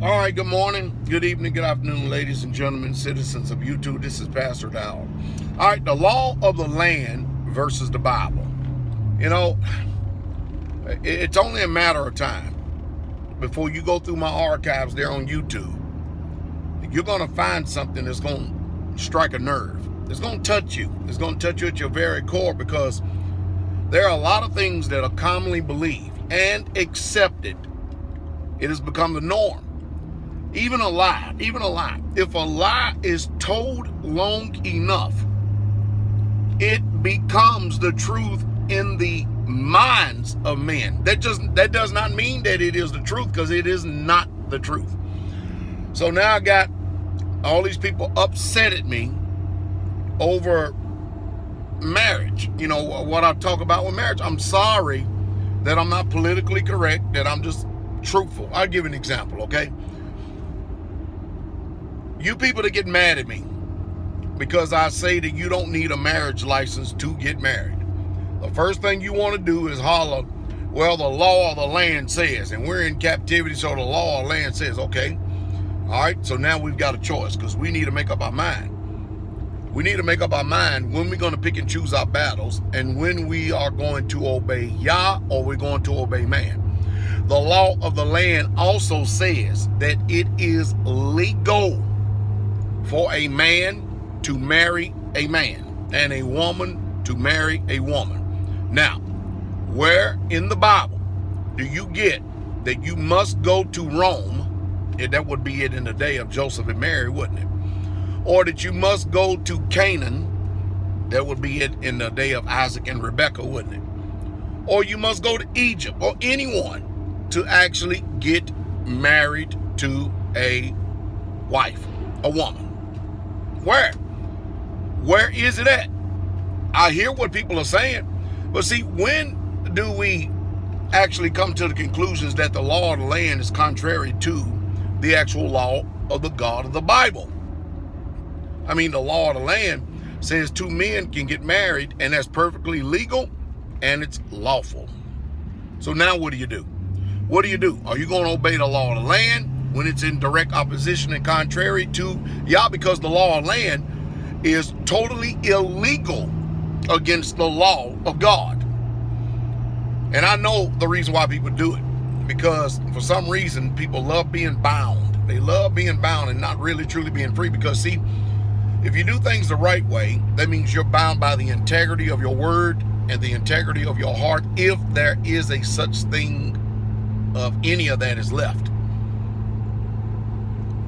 All right, good morning, good evening, good afternoon, ladies and gentlemen, citizens of YouTube. This is PastorDowell. All right, the law of the land versus the Bible. You know, it's only a matter of time before you go through my archives there on YouTube. You're going to find something that's going to strike a nerve. It's going to touch you. It's going to touch you at your very core, because there are a lot of things that are commonly believed and accepted. It has become the norm. Even a lie. If a lie is told long enough, it becomes the truth in the minds of men. That does not mean that it is the truth, because it is not the truth. So now I got all these people upset at me over marriage. You know, what I talk about with marriage. I'm sorry that I'm not politically correct, that I'm just truthful. I'll give an example, okay? You people that get mad at me because I say that you don't need a marriage license to get married. The first thing you want to do is holler, well, the law of the land says, and we're in captivity, so the law of the land says, okay. All right, so now we've got a choice, because we need to make up our mind. We need to make up our mind when we're going to pick and choose our battles, and when we are going to obey Yah or we're going to obey man. The law of the land also says that it is legal for a man to marry a man and a woman to marry a woman. Now, where in the Bible do you get that you must go to Rome? And that would be it in the day of Joseph and Mary, wouldn't it? Or that you must go to Canaan? That would be it in the day of Isaac and Rebekah, wouldn't it? Or you must go to Egypt, or anyone, to actually get married to a wife, a woman. Where is it at? I hear what people are saying, but see, when do we actually come to the conclusions that the law of the land is contrary to the actual law of the God of the Bible? I mean, the law of the land says two men can get married, and that's perfectly legal and it's lawful. So now what do you do? What do you do? Are you going to obey the law of the land when it's in direct opposition and contrary to Yah? Because the law of land is totally illegal against the law of God. And I know the reason why people do it, because for some reason people love being bound. They love being bound and not really truly being free. Because see, if you do things the right way, that means you're bound by the integrity of your word and the integrity of your heart, if there is a such thing of any of that is left.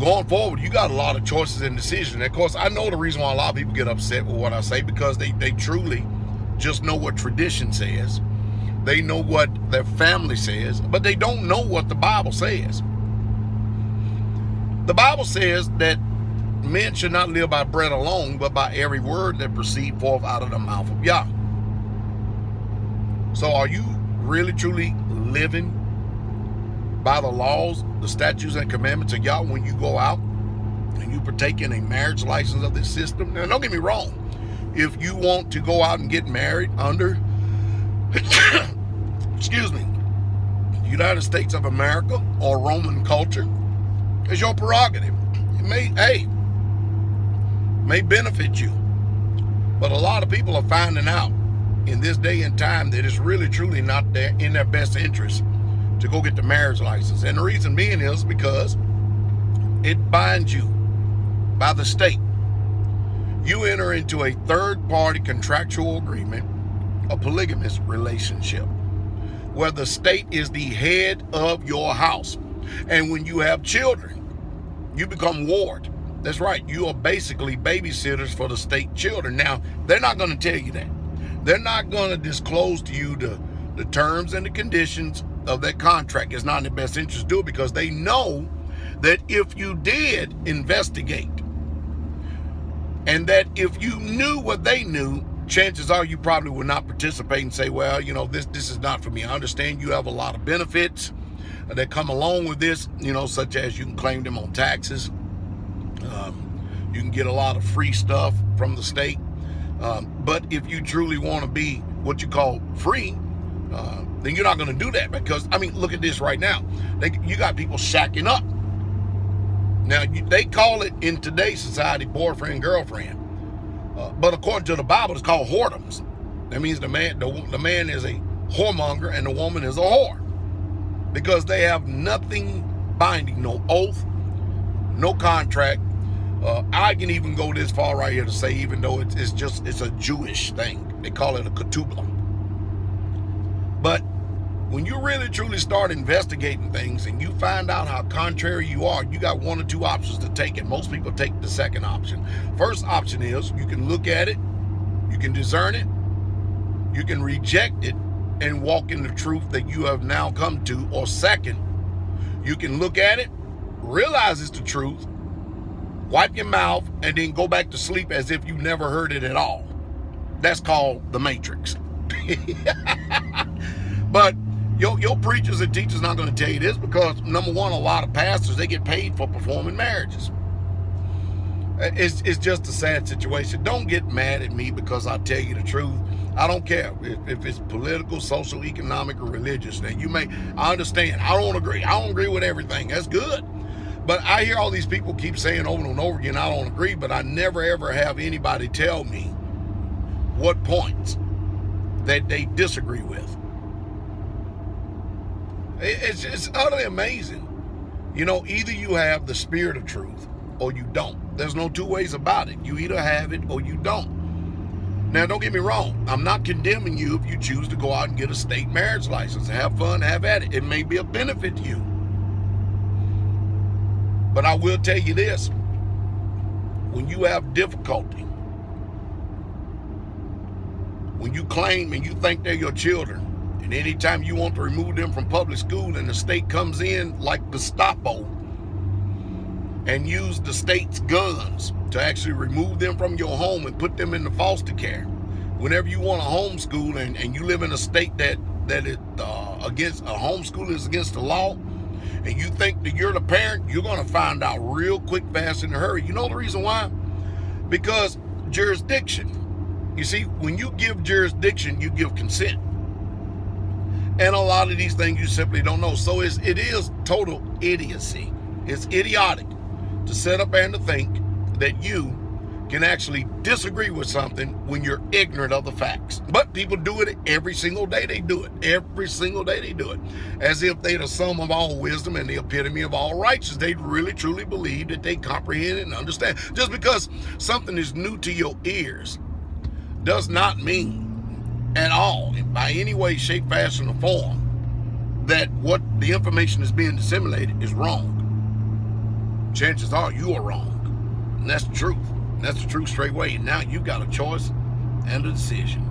Going forward, you got a lot of choices and decisions. And of course, I know the reason why a lot of people get upset with what I say, because they truly just know what tradition says. They know what their family says, but they don't know what the Bible says. The Bible says that men should not live by bread alone, but by every word that proceeds forth out of the mouth of Yah. So are you really truly living by the laws, the statutes, and commandments of Yah when you go out and you partake in a marriage license of this system? Now, don't get me wrong. If you want to go out and get married under excuse me, United States of America or Roman culture, it's your prerogative. It may benefit you. But a lot of people are finding out in this day and time that it's really truly not in their best interest to go get the marriage license. And the reason being is because it binds you by the state. You enter into a third-party contractual agreement, a polygamous relationship, where the state is the head of your house. And when you have children, you become ward. That's right. You are basically babysitters for the state children. Now, they're not going to tell you that. They're not going to disclose to you the terms and the conditions of that contract. It's not in their best interest to do it, because they know that if you did investigate, and that if you knew what they knew, chances are you probably would not participate and say, well, you know, this is not for me. I understand you have a lot of benefits that come along with this, you know, such as you can claim them on taxes. You can get a lot of free stuff from the state. But if you truly want to be what you call free, then you're not going to do that. Because, I mean, look at this right now. You got people shacking up Now, they call it in today's society boyfriend, girlfriend. But according to the Bible, it's called whoredoms. That means the man is a whoremonger and the woman is a whore. Because they have nothing binding, no oath, no contract. I can even go this far right here to say, even though it's a Jewish thing, they call it a ketubah. But when you really truly start investigating things and you find out how contrary you are, you got one or two options to take, and most people take the second option. First option is you can look at it, you can discern it, you can reject it and walk in the truth that you have now come to. Or second, you can look at it, realize it's the truth, wipe your mouth, and then go back to sleep as if you never heard it at all. That's called the Matrix. But your preachers and teachers not going to tell you this, because number one, a lot of pastors, they get paid for performing marriages. It's just a sad situation. Don't get mad at me because I tell you the truth. I don't care if it's political, social, economic, or religious. Now I understand. I don't agree. I don't agree with everything. That's good. But I hear all these people keep saying over and over again, I don't agree, but I never ever have anybody tell me what points that they disagree with. It's utterly amazing. Either you have the spirit of truth or you don't. There's no two ways about it. You either have it or you don't. Now, don't get me wrong. I'm not condemning you if you choose to go out and get a state marriage license. Have fun, have at it. It may be a benefit to you. But I will tell you this. When you have difficulty, when you claim and you think they're your children, and anytime you want to remove them from public school and the state comes in like the Gestapo and use the state's guns to actually remove them from your home and put them into foster care. Whenever you want to homeschool and you live in a state that is against a homeschool is against the law, and you think that you're the parent, you're going to find out real quick, fast, in a hurry. You know the reason why? Because jurisdiction. You see, when you give jurisdiction, you give consent. And a lot of these things you simply don't know. So it is total idiocy. It's idiotic to set up and to think that you can actually disagree with something when you're ignorant of the facts. But people do it every single day. They do it. Every single day they do it. As if they're the sum of all wisdom and the epitome of all righteousness. They really truly believe that they comprehend and understand. Just because something is new to your ears does not mean at all, by any way, shape, fashion, or form, that what the information is being disseminated is wrong. Chances are you are wrong. And that's the truth. And that's the truth straight away. And now you've got a choice and a decision.